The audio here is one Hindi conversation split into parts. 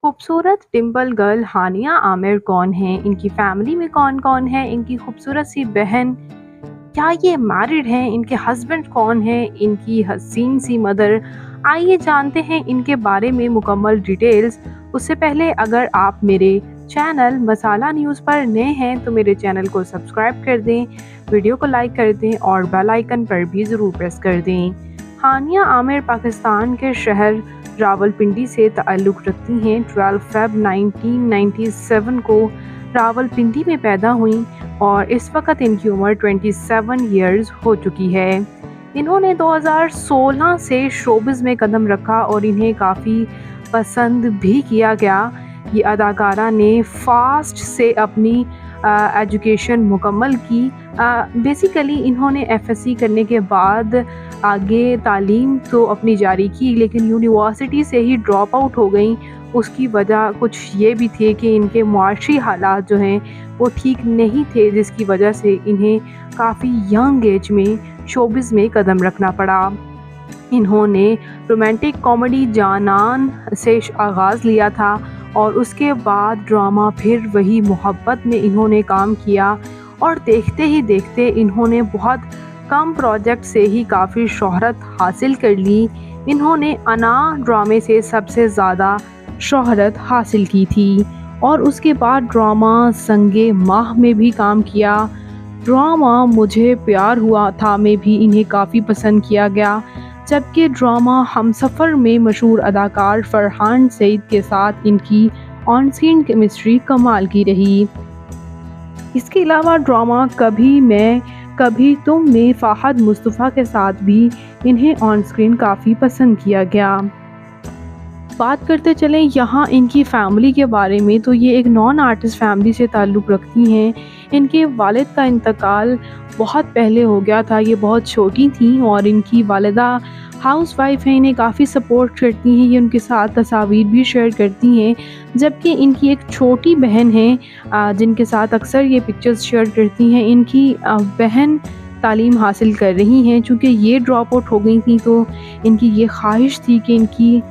खूबसूरत डिम्पल गर्ल हानिया आमिर कौन है? इनकी फैमिली में कौन-कौन है? इनकी खूबसूरत सी बहन, क्या ये मैरिड हैं? इनके हस्बैंड कौन है? इनकी हसीन सी मदर। आइए जानते हैं इनके बारे में मुकम्मल डिटेल्स। उससे पहले अगर आप मेरे चैनल मसाला न्यूज़ पर नए हैं तो मेरे चैनल को सब्सक्राइब कर दें, वीडियो को लाइक कर दें और बेल आइकन पर भी ज़रूर प्रेस कर दें। हानिया आमिर पाकिस्तान के शहर रावलपिंडी से ताल्लुक़ रखती हैं। 12 फ़रवरी 1997 को रावलपिंडी में पैदा हुईं और इस वक्त इनकी उम्र 27 इयर्स हो चुकी है। इन्होंने 2016 से शोबिज़ में कदम रखा और इन्हें काफ़ी पसंद भी किया गया। ये अदाकारा ने फास्ट से अपनी एजुकेशन मुकम्मल की। बेसिकली इन्होंने एफएससी करने के बाद आगे तालीम तो अपनी जारी की, लेकिन यूनिवर्सिटी से ही ड्रॉप आउट हो गई। उसकी वजह कुछ ये भी थी कि इनके मुआशी हालात जो हैं वो ठीक नहीं थे, जिसकी वजह से इन्हें काफ़ी यंग एज में शोबिज़ में कदम रखना पड़ा। इन्होंने रोमांटिक कॉमेडी जानान से आगाज़ लिया था और उसके बाद ड्रामा फिर वही मोहब्बत में इन्होंने काम किया और देखते ही देखते इन्होंने बहुत कम प्रोजेक्ट से ही काफ़ी शोहरत हासिल कर ली। इन्होंने अना ड्रामे से सबसे ज़्यादा शोहरत हासिल की थी और उसके बाद ड्रामा संगे माह में भी काम किया। ड्रामा मुझे प्यार हुआ था में भी इन्हें काफ़ी पसंद किया गया, जबकि ड्रामा हमसफ़र में मशहूर अदाकार फरहान सईद के साथ इनकी ऑन स्क्रीन केमिस्ट्री कमाल की रही। इसके अलावा ड्रामा कभी मैं कभी तुम में फ़ाहद मुस्तफ़ा के साथ भी इन्हें ऑन स्क्रीन काफ़ी पसंद किया गया। बात करते चलें यहाँ इनकी फ़ैमिली के बारे में, तो ये एक नॉन आर्टिस्ट फैमिली से ताल्लुक़ रखती हैं। इनके वालिद का इंतकाल बहुत पहले हो गया था, ये बहुत छोटी थीं और इनकी वालिदा हाउस वाइफ हैं, इन्हें काफ़ी सपोर्ट करती हैं, ये उनके साथ तस्वीर भी शेयर करती हैं। जबकि इनकी एक छोटी बहन है जिनके साथ अक्सर ये पिक्चर्स शेयर करती हैं। इनकी बहन तालीम हासिल कर रही हैं, चूँकि ये ड्रॉप आउट हो गई थी तो इनकी ये ख्वाहिश थी कि इनकी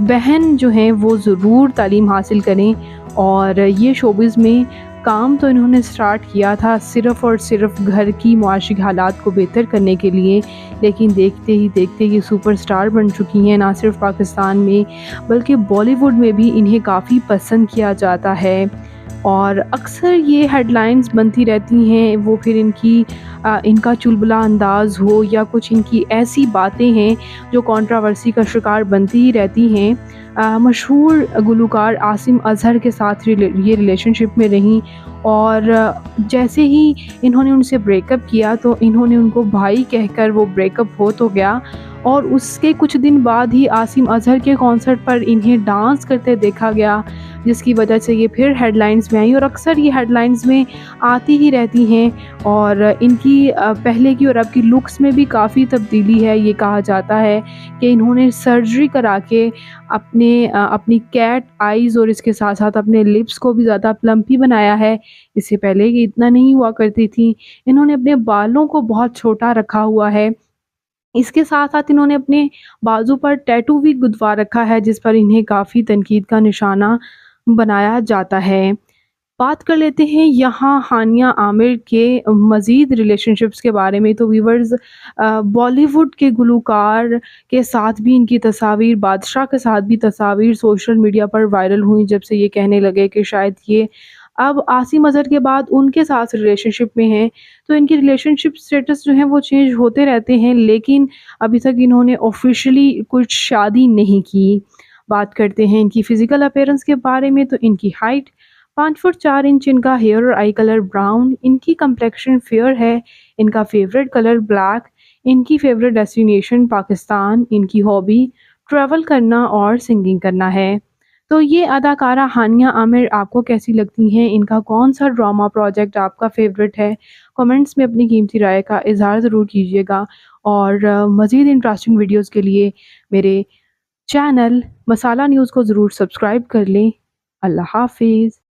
बहन जो हैं वो ज़रूर तालीम हासिल करें और ये शोबिज़ में काम तो इन्होंने स्टार्ट किया था सिर्फ़ और सिर्फ घर की मुआशी हालात को बेहतर करने के लिए, लेकिन देखते ही देखते ये सुपरस्टार बन चुकी हैं। ना सिर्फ पाकिस्तान में बल्कि बॉलीवुड में भी इन्हें काफ़ी पसंद किया जाता है और अक्सर ये हेडलाइंस बनती रहती हैं। वो फिर इनका चुलबुला अंदाज़ हो या कुछ इनकी ऐसी बातें हैं जो कंट्रोवर्सी का शिकार बनती ही रहती हैं। मशहूर गुलकार आसिम अज़हर के साथ ये रिलेशनशिप में रहीं और जैसे ही इन्होंने उनसे ब्रेकअप किया तो इन्होंने उनको भाई कहकर वो ब्रेकअप हो तो गया और उसके कुछ दिन बाद ही आसिम अज़हर के कॉन्सर्ट पर इन्हें डांस करते देखा गया, जिसकी वजह से ये फिर हेडलाइंस में आई और अक्सर ये हेडलाइंस में आती ही रहती हैं। और इनकी पहले की और अब की लुक्स में भी काफ़ी तब्दीली है। ये कहा जाता है कि इन्होंने सर्जरी करा के अपनी कैट आइज़ और इसके साथ साथ अपने लिप्स को भी ज़्यादा प्लम्पी बनाया है। इससे पहले ये इतना नहीं हुआ करती थी। इन्होंने अपने बालों को बहुत छोटा रखा हुआ है। इसके साथ-साथ इन्होंने अपने बाजू पर टैटू भी गुदवा रखा है, जिस पर इन्हें काफ़ी तनकीद का निशाना बनाया जाता है। बात कर लेते हैं यहाँ हानिया आमिर के मज़ीद रिलेशनशिप्स के बारे में, तो व्यूअर्स बॉलीवुड के गुलकार के साथ भी इनकी तस्वीर, बादशाह के साथ भी तस्वीर सोशल मीडिया पर वायरल हुई, जब से ये कहने लगे कि शायद ये अब आसिम अज़हर के बाद उनके साथ रिलेशनशिप में हैं। तो इनकी रिलेशनशिप स्टेटस जो है वो चेंज होते रहते हैं, लेकिन अभी तक इन्होंने ऑफ़िशियली कुछ शादी नहीं की। बात करते हैं इनकी फ़िज़िकल अपीयरेंस के बारे में, तो इनकी हाइट 5 फुट 4 इंच, इनका हेयर और आई कलर ब्राउन, इनकी कम्प्लेक्शन फेयर है, इनका फ़ेवरेट कलर ब्लैक, इनकी फ़ेवरेट डेस्टिनेशन पाकिस्तान, इनकी हॉबी ट्रैवल करना और सिंगिंग करना है। तो ये अदाकारा हानिया आमिर आपको कैसी लगती हैं? इनका कौन-सा ड्रामा प्रोजेक्ट आपका फ़ेवरेट है? कमेंट्स में अपनी कीमती राय का इज़हार ज़रूर कीजिएगा और मज़ीद इंटरेस्टिंग वीडियोज़ के लिए मेरे चैनल मसाला न्यूज़ को ज़रूर सब्सक्राइब कर लें। अल्लाह हाफ़िज़।